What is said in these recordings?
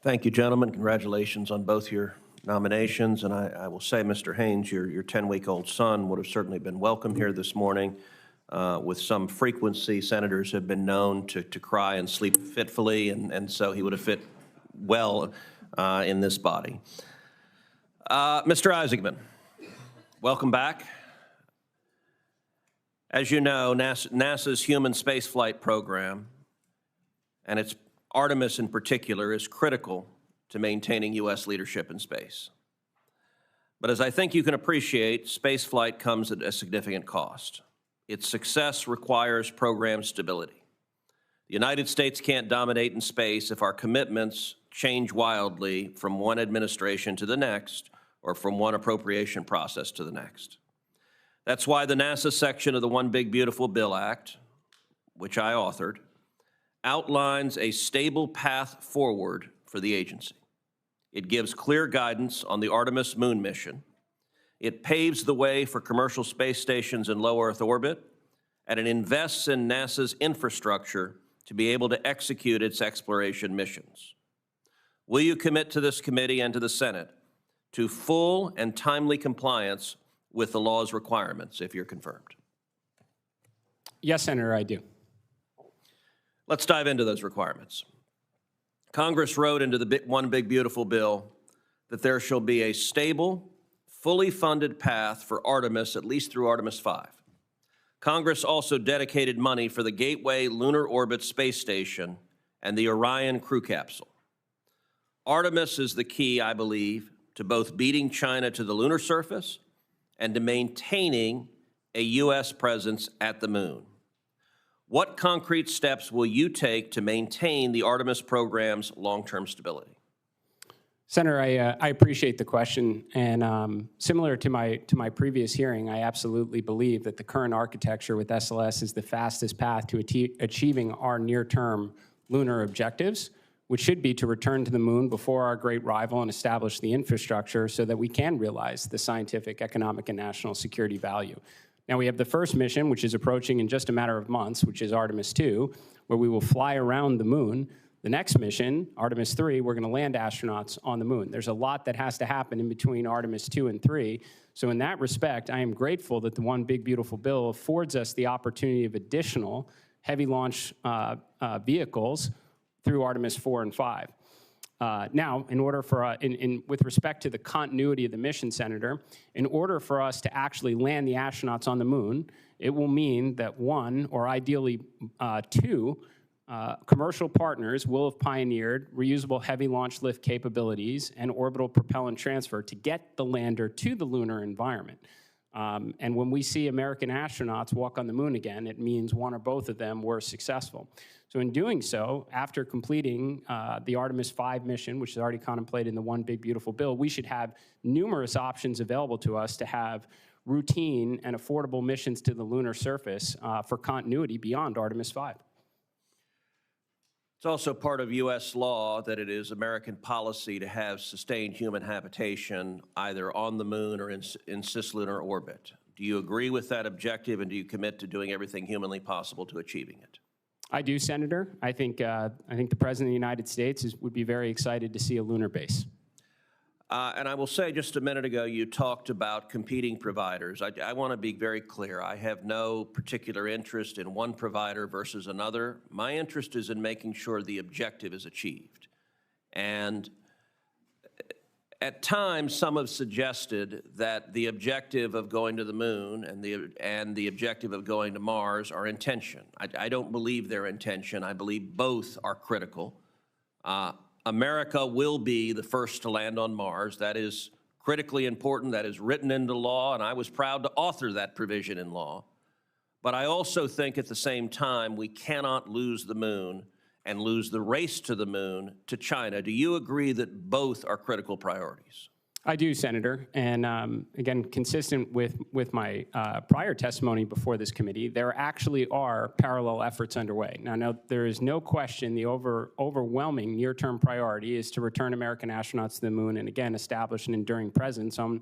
Thank you, gentlemen. Congratulations on both your nominations. And I will say, Mr. Haynes, your 10-week-old son would have certainly been welcome here this morning. With some frequency, senators have been known to cry and sleep fitfully, and so he would have fit well in this body. Mr. Isaacman, welcome back. As you know, NASA's human spaceflight program, and its Artemis in particular, is critical to maintaining U.S. leadership in space. But as I think you can appreciate, spaceflight comes at a significant cost. Its success requires program stability. The United States can't dominate in space if our commitments change wildly from one administration to the next or from one appropriation process to the next. That's why the NASA section of the One Big Beautiful Bill Act, which I authored, outlines a stable path forward for the agency. It gives clear guidance on the Artemis moon mission. It paves the way for commercial space stations in low Earth orbit, and it invests in NASA's infrastructure to be able to execute its exploration missions. Will you commit to this committee and to the Senate to full and timely compliance with the law's requirements if you're confirmed? Yes, Senator, I do. Let's dive into those requirements. Congress wrote into the One Big Beautiful Bill that there shall be a stable, fully funded path for Artemis, at least through Artemis 5. Congress also dedicated money for the Gateway Lunar Orbit Space Station and the Orion crew capsule. Artemis is the key, I believe, to both beating China to the lunar surface and to maintaining a U.S. presence at the moon. What concrete steps will you take to maintain the Artemis program's long-term stability? Senator, I appreciate the question, and similar to my previous hearing, I absolutely believe that the current architecture with SLS is the fastest path to achieving our near-term lunar objectives, which should be to return to the moon before our great rival and establish the infrastructure so that we can realize the scientific, economic, and national security value. Now, we have the first mission, which is approaching in just a matter of months, which is Artemis 2, where we will fly around the moon. The next mission, Artemis 3, we're going to land astronauts on the moon. There's a lot that has to happen in between Artemis 2 and 3. So in that respect, I am grateful that the One Big Beautiful Bill affords us the opportunity of additional heavy launch vehicles through Artemis 4 and 5. Now, in order for, with respect to the continuity of the mission, Senator, in order for us to actually land the astronauts on the moon, it will mean that one, or ideally two, commercial partners will have pioneered reusable heavy launch lift capabilities and orbital propellant transfer to get the lander to the lunar environment. And when we see American astronauts walk on the moon again, it means one or both of them were successful. So in doing so, after completing the Artemis 5 mission, which is already contemplated in the One Big Beautiful Bill, we should have numerous options available to us to have routine and affordable missions to the lunar surface for continuity beyond Artemis 5. It's also part of U.S. law that it is American policy to have sustained human habitation either on the moon or in cislunar orbit. Do you agree with that objective, and do you commit to doing everything humanly possible to achieving it? I do, Senator. I think the President of the United States would be very excited to see a lunar base. And I will say, just a minute ago, you talked about competing providers. I want to be very clear. I have no particular interest in one provider versus another. My interest is in making sure the objective is achieved. And at times, some have suggested that the objective of going to the moon and the objective of going to Mars are in tension. I don't believe they're in tension. I believe both are critical. America will be the first to land on Mars. That is critically important. That is written into law, and I was proud to author that provision in law. But I also think at the same time we cannot lose the moon and lose the race to the moon to China. Do you agree that both are critical priorities? I do, Senator, and again, consistent with my prior testimony before this committee, there actually are parallel efforts underway. Now there is no question the overwhelming near-term priority is to return American astronauts to the moon and again establish an enduring presence on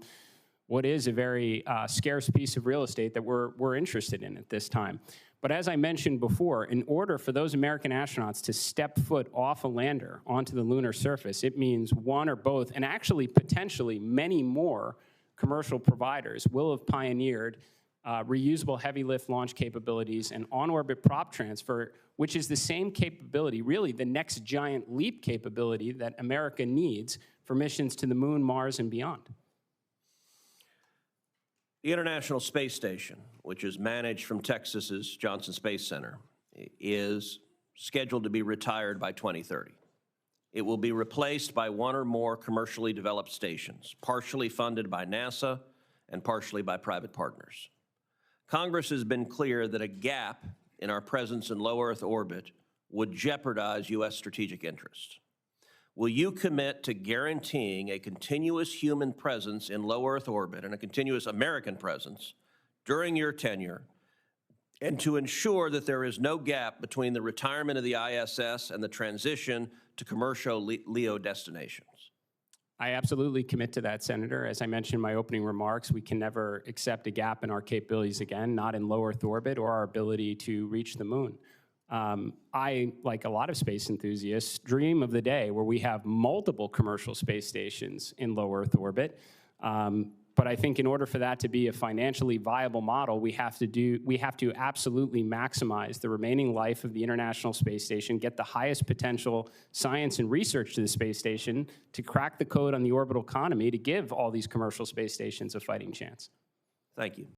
what is a very scarce piece of real estate that we're interested in at this time. But as I mentioned before, in order for those American astronauts to step foot off a lander onto the lunar surface, it means one or both, and actually potentially many more commercial providers will have pioneered reusable heavy lift launch capabilities and on-orbit prop transfer, which is the same capability, really the next giant leap capability that America needs for missions to the moon, Mars, and beyond. The International Space Station, which is managed from Texas's Johnson Space Center, is scheduled to be retired by 2030. It will be replaced by one or more commercially developed stations, partially funded by NASA and partially by private partners. Congress has been clear that a gap in our presence in low Earth orbit would jeopardize U.S. strategic interests. Will you commit to guaranteeing a continuous human presence in low Earth orbit and a continuous American presence during your tenure, and to ensure that there is no gap between the retirement of the ISS and the transition to commercial LEO destinations? I absolutely commit to that, Senator. As I mentioned in my opening remarks, we can never accept a gap in our capabilities again, not in low Earth orbit or our ability to reach the moon. I, like a lot of space enthusiasts, dream of the day where we have multiple commercial space stations in low Earth orbit. But I think in order for that to be a financially viable model, we have to absolutely maximize the remaining life of the International Space Station, get the highest potential science and research to the space station to crack the code on the orbital economy to give all these commercial space stations a fighting chance. Thank you.